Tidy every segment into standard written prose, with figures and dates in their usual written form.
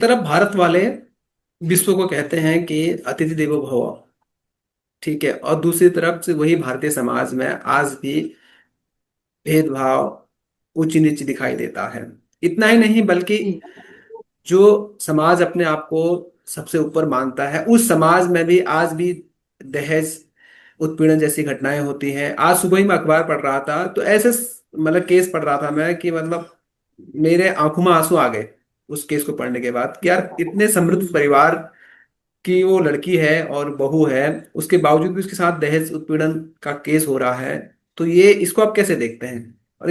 तरफ भारत वाले विश्व को कहते हैं कि अतिथि देवो भव। ठीक है, और दूसरी तरफ से वही भारतीय समाज में आज भी भेदभाव, ऊंच नीच दिखाई देता है। इतना ही नहीं बल्कि जी। जो समाज अपने आप को सबसे ऊपर मानता है, उस समाज में भी आज भी दहेज उत्पीड़न जैसी घटनाएं होती हैं। आज सुबह ही मैं अखबार पढ़ रहा था, तो ऐसे मतलब केस पढ़ रहा था मैं कि मतलब मेरे आंखों में आंसू आ गए उस केस को पढ़ने के बाद कि यार इतने समृद्ध परिवार की वो लड़की है और बहू है, उसके बावजूद भी उसके साथ दहेज उत्पीड़न का केस हो रहा है। तो ये इसको आप कैसे देखते हैं? और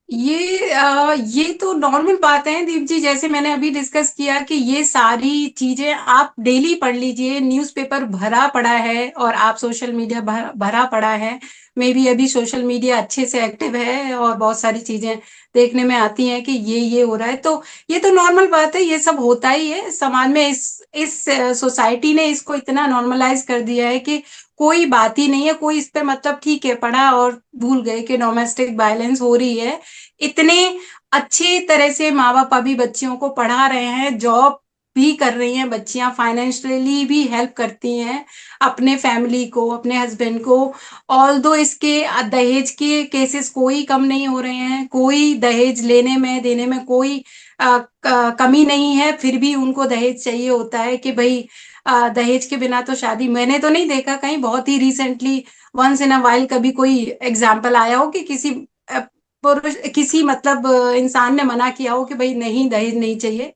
ये तो नॉर्मल बात है दीप जी, जैसे मैंने अभी डिस्कस किया कि ये सारी चीजें आप डेली पढ़ लीजिए, न्यूज़पेपर भरा पड़ा है और आप सोशल मीडिया भरा पड़ा है। मे भी अभी सोशल मीडिया अच्छे से एक्टिव है और बहुत सारी चीजें देखने में आती हैं कि ये हो रहा है। तो ये तो नॉर्मल बात है, ये सब होता ही है समाज में। इस सोसाइटी ने इसको इतना नॉर्मलाइज कर दिया है कि कोई बात ही नहीं है, कोई इस पे मतलब ठीक है पढ़ा और भूल गए कि डोमेस्टिक वायलेंस हो रही है। इतने अच्छे तरह से माँ बाप अभी बच्चियों को पढ़ा रहे हैं, जॉब भी कर रही हैं बच्चियां, फाइनेंशियली भी हेल्प करती हैं अपने फैमिली को, अपने हस्बैंड को। ऑल दो इसके दहेज के केसेस कोई कम नहीं हो रहे हैं, कोई दहेज लेने में देने में कोई कमी नहीं है, फिर भी उनको दहेज चाहिए होता है कि भाई दहेज के बिना तो शादी। मैंने तो नहीं देखा कहीं, बहुत ही recently once in a while कभी कोई एग्जाम्पल आया हो कि किसी पुरुष, किसी मतलब इंसान ने मना किया हो कि भाई नहीं दहेज नहीं चाहिए।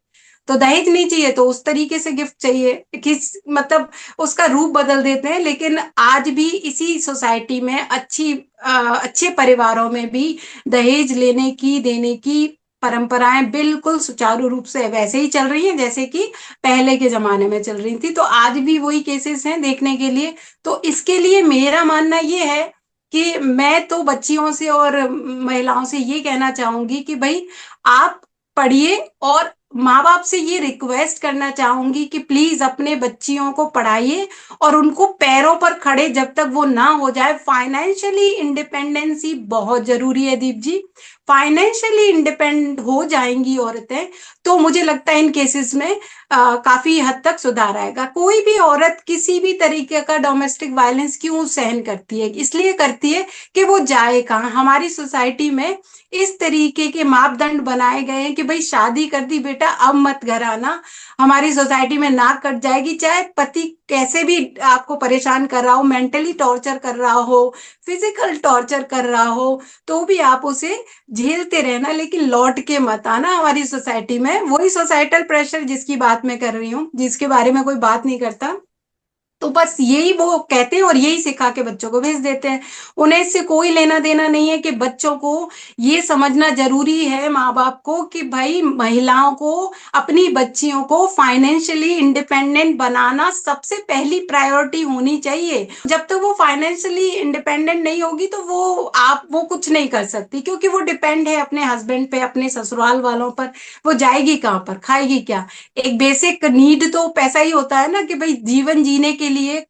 तो दहेज नहीं चाहिए तो उस तरीके से गिफ्ट चाहिए, किस मतलब उसका रूप बदल देते हैं। लेकिन आज भी इसी सोसाइटी में अच्छे परिवारों में भी दहेज लेने की देने की परंपराएं बिल्कुल सुचारू रूप से वैसे ही चल रही हैं जैसे कि पहले के जमाने में चल रही थी। तो आज भी वही केसेस हैं देखने के लिए। तो इसके लिए मेरा मानना ये है कि मैं तो बच्चियों से और महिलाओं से ये कहना चाहूंगी कि भाई आप पढ़िए, और माँ बाप से ये रिक्वेस्ट करना चाहूंगी कि प्लीज अपने बच्चियों को पढ़ाइए और उनको पैरों पर खड़े जब तक वो ना हो जाए। फाइनेंशियली इंडिपेंडेंसी बहुत जरूरी है दीप जी। फाइनेंशियली इंडिपेंडेंट हो जाएंगी औरतें तो मुझे लगता है इन केसेस में काफी हद तक सुधार आएगा। कोई भी औरत किसी भी तरीके का डोमेस्टिक वायलेंस क्यों सहन करती है? इसलिए करती है कि वो जाए कहाँ। हमारी सोसाइटी में इस तरीके के मापदंड बनाए गए हैं कि भाई शादी कर दी बेटा अब मत घर आना। हमारी सोसाइटी में नाक कट जाएगी, चाहे पति कैसे भी आपको परेशान कर रहा हो, मेंटली टॉर्चर कर रहा हो, फिजिकल टॉर्चर कर रहा हो, तो भी आप उसे झेलते रहना, लेकिन लौट के मत आना हमारी सोसाइटी में। वही सोसाइटल प्रेशर जिसकी बात मैं कर रही हूँ, जिसके बारे में कोई बात नहीं करता। तो बस यही वो कहते हैं और यही सिखा के बच्चों को भेज देते हैं। उन्हें इससे कोई लेना देना नहीं है कि बच्चों को ये समझना जरूरी है माँ बाप को कि भाई महिलाओं को, अपनी बच्चियों को फाइनेंशियली इंडिपेंडेंट बनाना सबसे पहली प्रायोरिटी होनी चाहिए। जब तक वो फाइनेंशियली इंडिपेंडेंट नहीं होगी तो वो कुछ नहीं कर सकती, क्योंकि वो डिपेंड है अपने हस्बैंड पे, अपने ससुराल वालों पर। वो जाएगी कहाँ पर, खाएगी क्या? एक बेसिक नीड तो पैसा ही होता है ना कि भाई जीवन जीने के लिए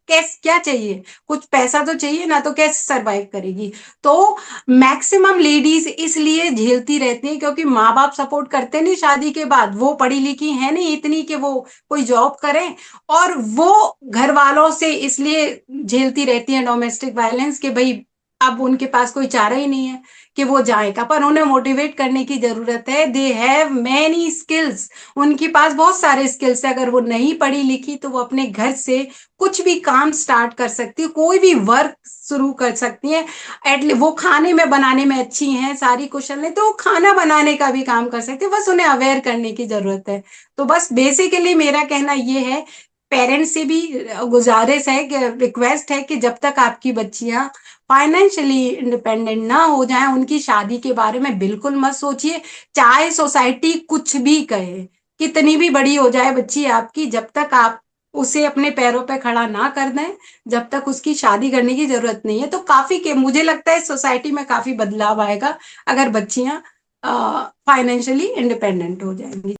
कैसे क्या चाहिए, कुछ पैसा तो चाहिए ना, तो कैसे सरवाइव करेगी? तो मैक्सिमम लेडीज इसलिए झेलती रहती हैं क्योंकि माँ बाप सपोर्ट करते नहीं। शादी के बाद वो पढ़ी लिखी है नहीं इतनी कि वो कोई जॉब करें, और वो घर वालों से इसलिए झेलती रहती हैं डोमेस्टिक वायलेंस कि भाई अब उनके पास कोई चारा ही नहीं है कि वो जाएगा। पर उन्हें मोटिवेट करने की जरूरत है। दे हैव मैनी स्किल्स, उनके पास बहुत सारे स्किल्स है। अगर वो नहीं पढ़ी लिखी तो वो अपने घर से कुछ भी काम स्टार्ट कर सकती है, कोई भी वर्क शुरू कर सकती है। वो खाने में बनाने में अच्छी हैं, सारी कुशल है, तो वो खाना बनाने का भी काम कर सकती है। बस उन्हें अवेयर करने की जरूरत है। तो बस बेसिकली मेरा कहना ये है, पेरेंट्स से भी गुजारिश है कि रिक्वेस्ट है कि जब तक आपकी बच्चियां फाइनेंशियली इंडिपेंडेंट ना हो जाएं, उनकी शादी के बारे में बिल्कुल मत सोचिए। चाहे सोसाइटी कुछ भी कहे, कितनी भी बड़ी हो जाए बच्ची आपकी, जब तक आप उसे अपने पैरों पे खड़ा ना कर दें, जब तक उसकी शादी करने की जरूरत नहीं है। तो काफी के मुझे लगता है सोसाइटी में काफी बदलाव आएगा अगर बच्चियां फाइनेंशियली इंडिपेंडेंट हो जाएंगी।